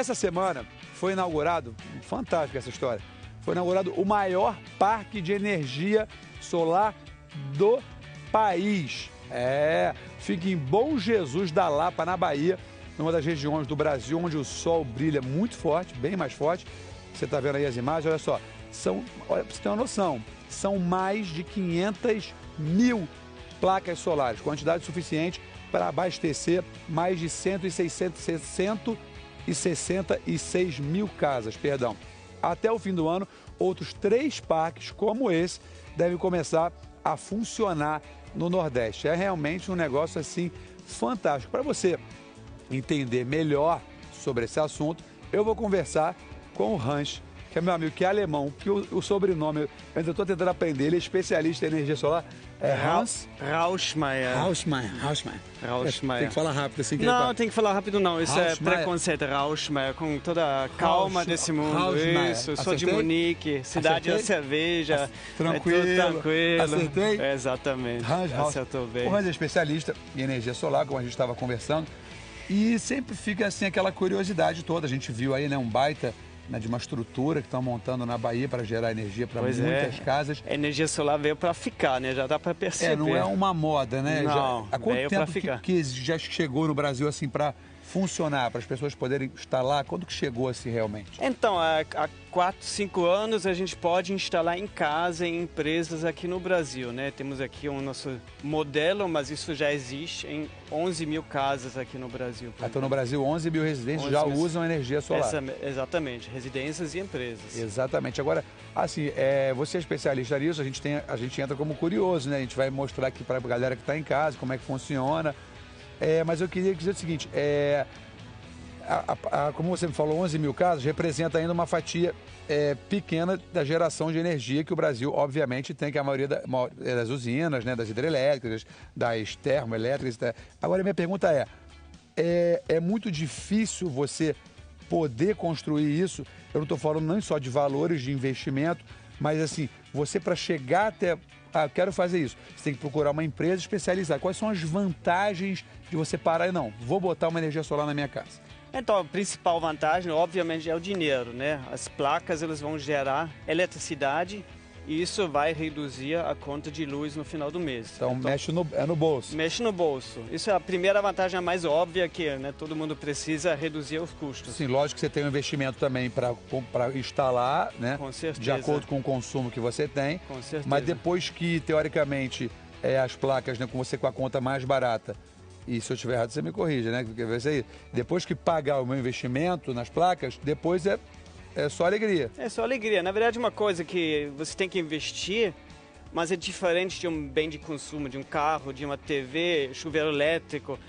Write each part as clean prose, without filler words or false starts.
Essa semana foi inaugurado, fantástica essa história, foi inaugurado o maior parque de energia solar do país. Fica em Bom Jesus da Lapa, na Bahia, numa das regiões do Brasil onde o sol brilha muito forte, bem mais forte. Você está vendo aí as imagens, olha só. Olha, para você ter uma noção, são mais de 500 mil placas solares, quantidade suficiente para abastecer mais de 166 mil casas, perdão. Até o fim do ano, outros 3 parques como esse devem começar a funcionar no Nordeste. É realmente um negócio assim fantástico. Para você entender melhor sobre esse assunto, eu vou conversar com o Hans, que é meu amigo, que é alemão, que o sobrenome, eu ainda estou tentando aprender, ele é especialista em energia solar. É Hans Rauschmeier. Tem que falar rápido assim. Não, tem que falar rápido não, isso é preconceito. Rauschmeier, com toda a calma desse mundo. Isso, sou de Munique, cidade da cerveja. Tranquilo. É tudo tranquilo. Acertei? Exatamente, acertou bem. O Hans é especialista em energia solar, como a gente estava conversando, e sempre fica assim aquela curiosidade toda. A gente viu aí, né, um baita, né, de uma estrutura que estão montando na Bahia para gerar energia para muitas casas. A energia solar veio para ficar, né? Já dá para perceber. Não é uma moda, né? Não, há quanto veio para tempo ficar. que já chegou no Brasil assim para funcionar, para as pessoas poderem instalar? Quando que chegou assim realmente? Então, há 4, 5 anos a gente pode instalar em casa, em empresas aqui no Brasil, né? Temos aqui o nosso modelo, mas isso já existe em 11 mil casas aqui no Brasil. Então no Brasil 11 mil residentes já usam energia solar. Exatamente, residências e empresas. Exatamente. Agora, assim, você é especialista nisso, a gente entra como curioso, né? A gente vai mostrar aqui para a galera que está em casa como é que funciona. Mas eu queria dizer o seguinte, como você me falou, 11 mil casas representa ainda uma fatia pequena da geração de energia que o Brasil, obviamente, tem, que a maioria das usinas, né, das hidrelétricas, das termoelétricas. Agora, minha pergunta é muito difícil você poder construir isso? Eu não estou falando nem só de valores de investimento, mas assim, você para chegar até... eu quero fazer isso. Você tem que procurar uma empresa especializada. Quais são as vantagens de você parar e não, vou botar uma energia solar na minha casa? Então, a principal vantagem, obviamente, é o dinheiro, né? As placas, elas vão gerar eletricidade e isso vai reduzir a conta de luz no final do mês. Então mexe no bolso. Mexe no bolso. Isso é a primeira vantagem, a mais óbvia, que, né, todo mundo precisa reduzir os custos. Sim, lógico que você tem um investimento também para instalar, né? Com certeza. De acordo com o consumo que você tem. Com certeza. Mas depois que, teoricamente, as placas, né, com você com a conta mais barata, e se eu estiver errado, você me corrige, né? Depois que pagar o meu investimento nas placas, depois é só alegria. É só alegria. Na verdade, uma coisa que você tem que investir, mas é diferente de um bem de consumo, de um carro, de uma TV, chuveiro elétrico.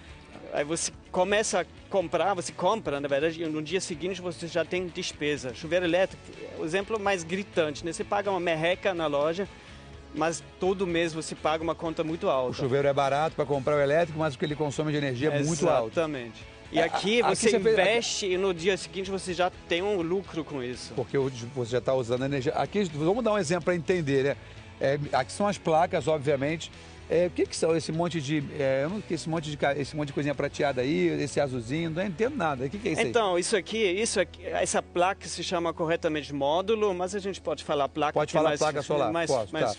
Aí você começa a comprar, você compra, na verdade, e no dia seguinte você já tem despesa. Chuveiro elétrico, o exemplo mais gritante, né? Você paga uma merreca na loja, mas todo mês você paga uma conta muito alta. O chuveiro é barato para comprar o elétrico, mas o que ele consome de energia é muito alto. Exatamente. E aqui você investe e no dia seguinte você já tem um lucro com isso. Porque você já está usando energia. Aqui, vamos dar um exemplo para entender, né? Aqui são as placas, obviamente. O que são esse monte de... esse monte de coisinha prateada aí, esse azulzinho, não entendo nada. O que é isso aí? Então, isso aqui, essa placa se chama corretamente módulo, mas a gente pode falar placa... Pode falar placa solar,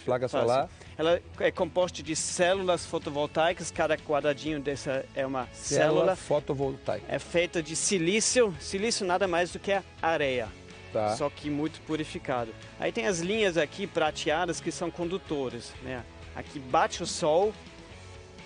placa solar. Ela é composta de células fotovoltaicas, cada quadradinho dessa é uma célula fotovoltaica. É feita de silício, silício nada mais do que a areia. Tá. Só que muito purificado. Aí tem as linhas aqui prateadas que são condutores, né? Aqui bate o sol,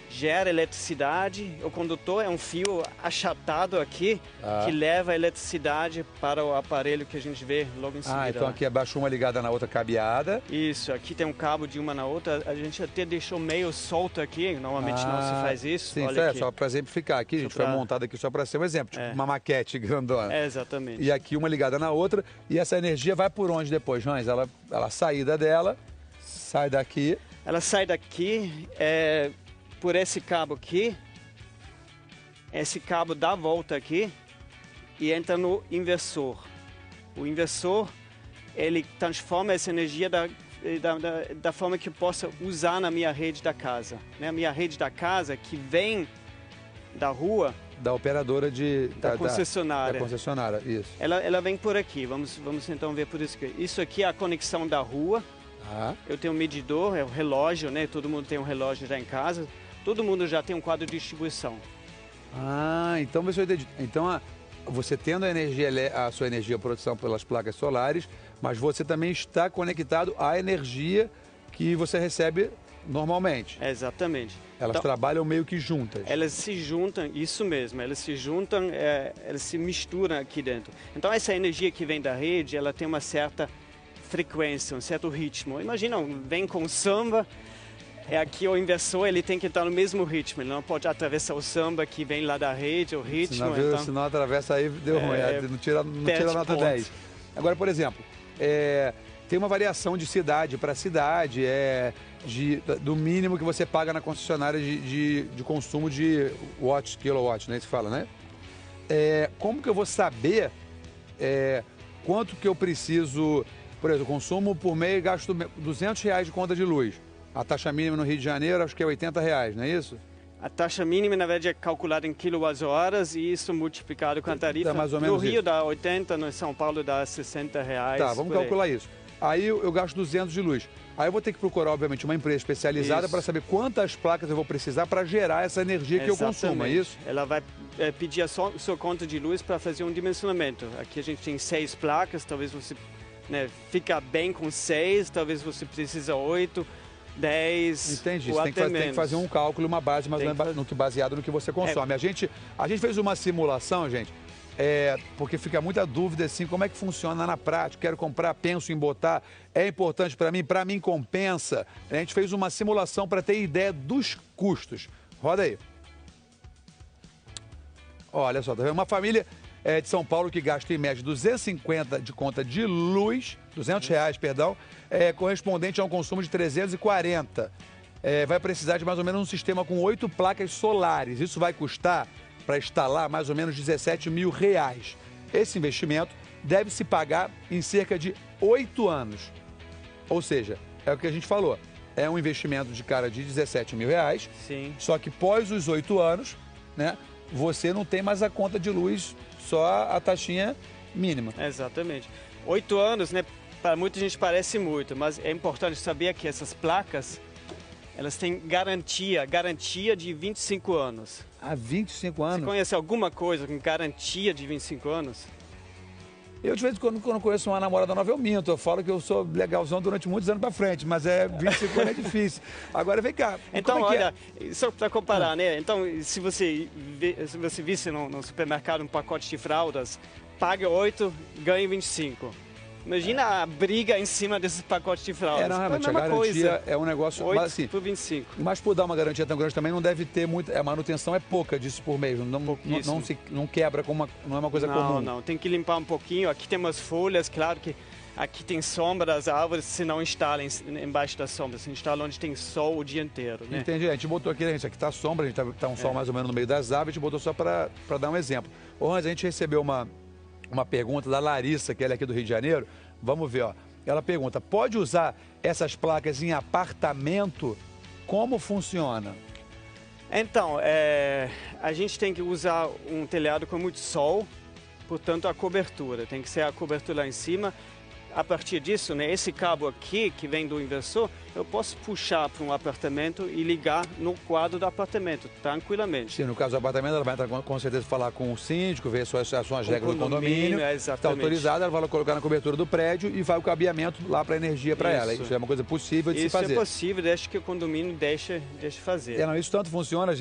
gera eletricidade, o condutor é um fio achatado aqui que leva a eletricidade para o aparelho que a gente vê logo em seguida. Então aqui abaixo uma ligada na outra cabeada. Isso, aqui tem um cabo de uma na outra, a gente até deixou meio solto aqui, normalmente não se faz isso. Sim, olha aqui. Só para exemplificar aqui, a gente foi montado aqui só para ser um exemplo, tipo uma maquete grandona. Exatamente. E aqui uma ligada na outra, e essa energia vai por onde depois, Hans? Ela a saída dela sai daqui... Ela sai daqui por esse cabo aqui, esse cabo dá a volta aqui e entra no inversor. O inversor, ele transforma essa energia da forma que eu possa usar na minha rede da casa. Né? A minha rede da casa que vem da rua, Da operadora da concessionária. Da concessionária, isso. Ela vem por aqui, vamos então ver por isso aqui. Isso aqui é a conexão da rua. Eu tenho um medidor, é um relógio, né? Todo mundo tem um relógio já em casa. Todo mundo já tem um quadro de distribuição. Então você tendo a sua energia produção pelas placas solares, mas você também está conectado à energia que você recebe normalmente. Exatamente. Elas então, trabalham meio que juntas. Elas se juntam, isso mesmo, elas se juntam, elas se misturam aqui dentro. Então essa energia que vem da rede, ela tem uma certa frequência, um certo ritmo. Imagina, vem com samba, aqui o inversor ele tem que estar no mesmo ritmo, ele não pode atravessar o samba que vem lá da rede, o ritmo. Se não atravessa aí, deu ruim, não tira nota 10. Agora, por exemplo, tem uma variação de cidade para cidade, do mínimo que você paga na concessionária de consumo de kilowatt, né? Se fala, né? Como que eu vou saber quanto que eu preciso? Por exemplo, consumo por mês, gasto R$200 de conta de luz. A taxa mínima no Rio de Janeiro acho que é R$80, não é isso? A taxa mínima, na verdade, é calculada em quilowatts-horas e isso multiplicado com a tarifa. Mais ou menos no Rio dá 80, no São Paulo dá R$60. Tá, vamos calcular isso. Aí eu gasto 200 de luz. Aí eu vou ter que procurar, obviamente, uma empresa especializada para saber quantas placas eu vou precisar para gerar essa energia que eu consumo, é isso? Ela vai pedir a sua conta de luz para fazer um dimensionamento. Aqui a gente tem 6 placas, talvez você fica bem com 6, talvez você precisa 8, 10. Entendi, ou você tem que fazer um cálculo, uma base mais ou menos baseado no que você consome. A gente fez uma simulação, gente, porque fica muita dúvida assim, como é que funciona na prática, quero comprar, penso em botar, é importante para mim compensa. A gente fez uma simulação para ter ideia dos custos. Roda aí. Olha só, tá vendo? Uma família de São Paulo que gasta em média 250 de conta de luz, R$200, perdão, correspondente a um consumo de 340. Vai precisar de mais ou menos um sistema com 8 placas solares. Isso vai custar, para instalar, mais ou menos R$17 mil. Esse investimento deve se pagar em cerca de 8 anos. Ou seja, é o que a gente falou, é um investimento de cara de R$17 mil. Sim. Só que pós os 8 anos, né, você não tem mais a conta de luz, só a taxinha mínima. Exatamente. 8 anos, né? Para muita gente parece muito, mas é importante saber que essas placas, elas têm garantia de 25 anos. 25 anos? Você conhece alguma coisa com garantia de 25 anos? Eu, de vez em quando conheço uma namorada nova, eu minto. Eu falo que eu sou legalzão durante muitos anos pra frente, mas 25 anos é difícil. Agora, vem cá. Então, olha, só para comparar, né? Então, se você visse no supermercado um pacote de fraldas, pague 8, ganhe 25. Imagina a briga em cima desses pacotes de fraldas. Não, realmente, a garantia é um negócio... 8 mas, assim, por 25. Mas por dar uma garantia tão grande também não deve ter muito... A manutenção é pouca disso por mês. Não quebra, não é uma coisa comum. Não. Tem que limpar um pouquinho. Aqui tem umas folhas, claro que aqui tem sombra das árvores, se não instala embaixo da sombra. Se instala onde tem sol o dia inteiro, né? Entendi. A gente botou aqui, aqui tá sombra, a gente tá um sol mais ou menos no meio das árvores, a gente botou só para dar um exemplo. Ô, Hans, a gente recebeu uma pergunta da Larissa, que ela é aqui do Rio de Janeiro. Vamos ver, ó. Ela pergunta, pode usar essas placas em apartamento? Como funciona? Então, a gente tem que usar um telhado com muito sol, portanto a cobertura, tem que ser a cobertura lá em cima. A partir disso, né, esse cabo aqui, que vem do inversor, eu posso puxar para um apartamento e ligar no quadro do apartamento, tranquilamente. Sim, no caso do apartamento, ela vai entrar com certeza falar com o síndico, ver quais são as regras do condomínio. Está autorizada, ela vai colocar na cobertura do prédio e vai o cabeamento lá para a energia para ela. Isso é uma coisa possível de se fazer. Isso é possível, desde que o condomínio deixe fazer. Isso tanto funciona,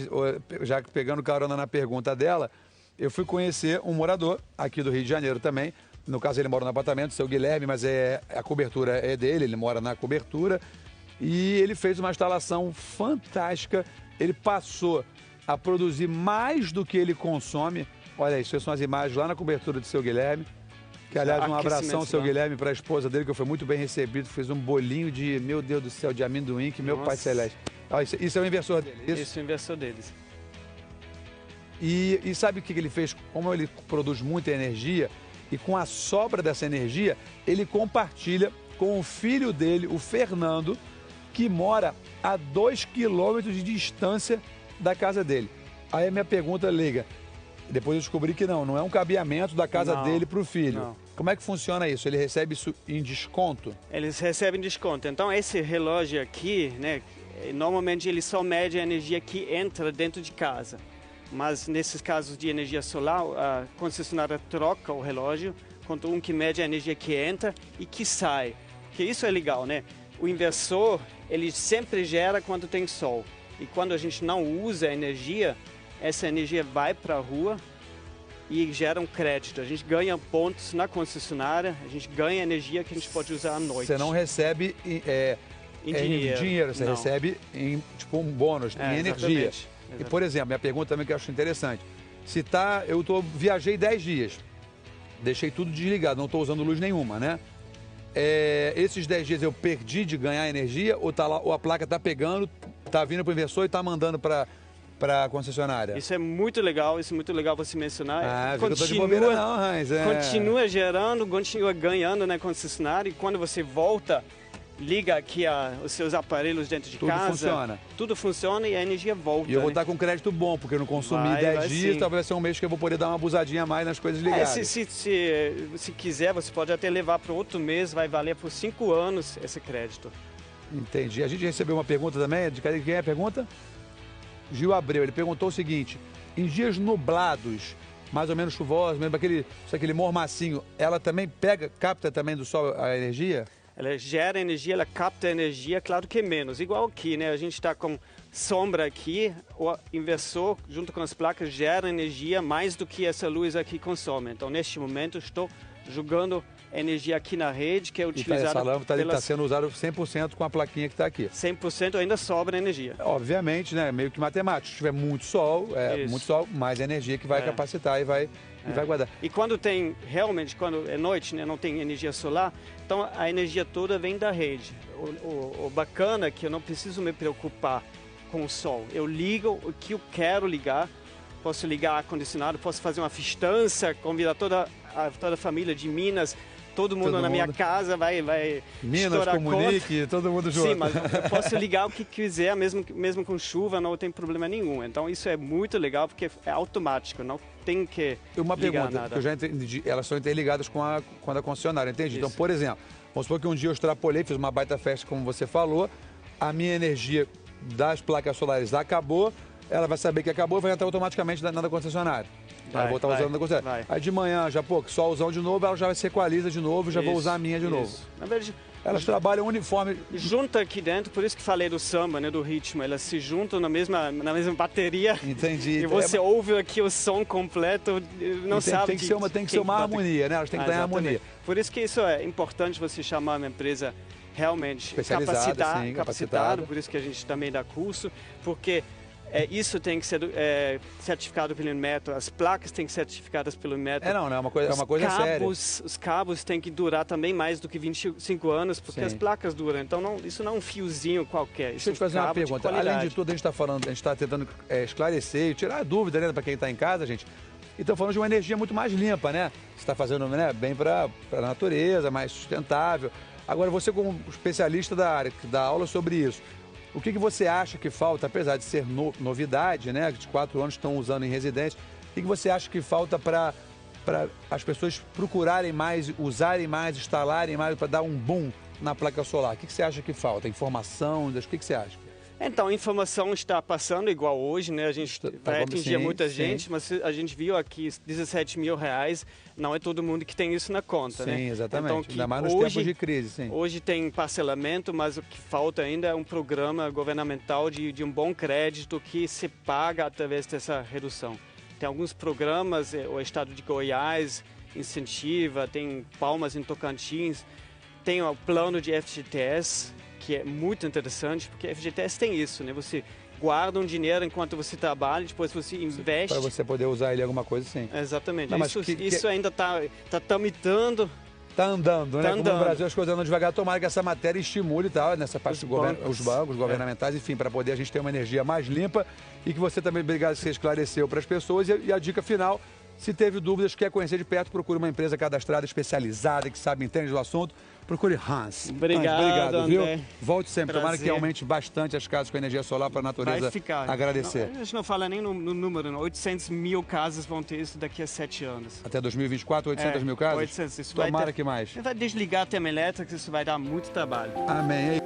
já que pegando carona na pergunta dela, eu fui conhecer um morador aqui do Rio de Janeiro também. No caso, ele mora no apartamento, o seu Guilherme, mas a cobertura é dele, ele mora na cobertura. E ele fez uma instalação fantástica. Ele passou a produzir mais do que ele consome. Olha, isso são as imagens lá na cobertura do seu Guilherme. Que, aliás, um abração ao seu Guilherme para a esposa dele, que foi muito bem recebido. Fez um bolinho de, meu Deus do céu, de amendoim, que meu pai celeste. Isso é o inversor dele, isso? Isso é o inversor deles. E sabe o que ele fez? Como ele produz muita energia, e com a sobra dessa energia, ele compartilha com o filho dele, o Fernando, que mora a 2 quilômetros de distância da casa dele. Aí a minha pergunta liga. Depois eu descobri que não é um cabeamento da casa dele para o filho. Não. Como é que funciona isso? Ele recebe isso em desconto? Eles recebem desconto. Então esse relógio aqui, né, normalmente ele só mede a energia que entra dentro de casa. Mas nesses casos de energia solar, a concessionária troca o relógio contra um que mede a energia que entra e que sai. Porque isso é legal, né? O inversor, ele sempre gera quando tem sol. E quando a gente não usa a energia, essa energia vai para a rua e gera um crédito. A gente ganha pontos na concessionária, a gente ganha energia que a gente pode usar à noite. Você não recebe em dinheiro, você não. recebe em tipo um bônus, em energia. Exatamente. E, por exemplo, minha pergunta também que eu acho interessante. Se viajei 10 dias, deixei tudo desligado, não estou usando luz nenhuma, né? Esses 10 dias eu perdi de ganhar energia ou, ou a placa está pegando, está vindo para o inversor e está mandando para a concessionária? Isso é muito legal você mencionar. Continua gerando, continua ganhando na concessionária e quando você volta, liga aqui os seus aparelhos dentro de casa. Tudo funciona e a energia volta. E eu vou estar com crédito bom, porque eu não consumi 10 dias, sim. Talvez seja um mês que eu vou poder dar uma abusadinha a mais nas coisas ligadas. Se quiser, você pode até levar para outro mês, vai valer por 5 anos esse crédito. Entendi. A gente recebeu uma pergunta também, de quem é a pergunta? Gil Abreu, ele perguntou o seguinte: em dias nublados, mais ou menos chuvosos, mesmo aquele mormacinho, ela também capta também do sol a energia? Ela gera energia, ela capta energia, claro que menos. Igual aqui, né? A gente está com sombra aqui, o inversor, junto com as placas, gera energia mais do que essa luz aqui consome. Então, neste momento, estou jogando energia aqui na rede, que é utilizada... Essa lâmpada está sendo usada 100% com a plaquinha que está aqui. 100% ainda sobra energia. Obviamente, né? Meio que matemático. Se tiver muito sol, mais energia que vai capacitar e vai guardar. E quando quando é noite, né, não tem energia solar, então a energia toda vem da rede. O bacana é que eu não preciso me preocupar com o sol. Eu ligo o que eu quero ligar, posso ligar ar-condicionado, posso fazer uma festança, convidar toda a família de Minas, todo mundo na minha casa vai Minas, Comunique, todo mundo junto. Sim, mas eu posso ligar o que quiser, mesmo com chuva, não tem problema nenhum. Então isso é muito legal porque é automático, não tem que uma ligar pergunta, nada. Que eu já entendi, elas são interligadas com a concessionária, entendi. Isso. Então, por exemplo, vamos supor que um dia eu extrapolei, fiz uma baita festa, como você falou, a minha energia das placas solares acabou, ela vai saber que acabou e vai entrar automaticamente na concessionária. Ela vou estar usando na concessionária. Aí de manhã, solzão de novo, ela já se equaliza de novo, já vou usar a minha de novo. Na verdade, elas trabalham uniforme. Junta aqui dentro, por isso que falei do samba, né, do ritmo. Elas se juntam na mesma bateria. Entendi. E você ouve aqui o som completo, não sabe. Tem que ser uma harmonia, né? Elas têm que estar em harmonia. Por isso que isso é importante você chamar uma empresa realmente capacitada. Por isso que a gente também dá curso, porque isso tem que ser certificado pelo Inmetro, as placas têm que ser certificadas pelo Inmetro. É uma coisa séria. Os cabos têm que durar também mais do que 25 anos, porque as placas duram. Então, isso não é um fiozinho qualquer. Deixa eu te fazer uma pergunta. Além de tudo, a gente está tentando esclarecer e tirar a dúvida, né, para quem está em casa, gente. E estamos falando de uma energia muito mais limpa, né? Você está fazendo, né, bem para a natureza, mais sustentável. Agora, você como especialista da área, que dá aula sobre isso, o que você acha que falta, apesar de ser novidade, né? De 4 anos estão usando em residência, o que você acha que falta para as pessoas procurarem mais, usarem mais, instalarem mais, para dar um boom na placa solar? O que você acha que falta? Informação? O que você acha? Então, a informação está passando igual hoje, né? A gente vai atingir muita gente, mas a gente viu aqui R$17.000, não é todo mundo que tem isso na conta, né? Sim, exatamente. Então, ainda mais nos tempos de crise, sim. Hoje tem parcelamento, mas o que falta ainda é um programa governamental de um bom crédito que se paga através dessa redução. Tem alguns programas, o estado de Goiás incentiva, tem Palmas em Tocantins, tem o plano de FGTS, que é muito interessante, porque a FGTS tem isso, né? Você guarda um dinheiro enquanto você trabalha, depois você investe. Para você poder usar ele em alguma coisa, sim. Exatamente. Não, isso ainda está tramitando. Está andando, né? Como no Brasil as coisas andam devagar. Tomara que essa matéria estimule, tá? Nessa parte os bancos governamentais, enfim, para poder a gente ter uma energia mais limpa e que você também, obrigado, você esclareceu para as pessoas. E a dica final, se teve dúvidas, quer conhecer de perto, procure uma empresa cadastrada, especializada, que sabe, entende do assunto. Procure Hans. Obrigado, viu? André. Volte sempre. Tomara Prazer. que aumente bastante as casas com energia solar para a natureza Vai ficar. agradecer. Não, a gente não fala nem no número, não. 800 mil casas vão ter isso daqui a 7 anos. Até 2024, 800 mil casas? 800. Isso Tomara que mais. Vai desligar a termoelétrica, isso vai dar muito trabalho. Amém.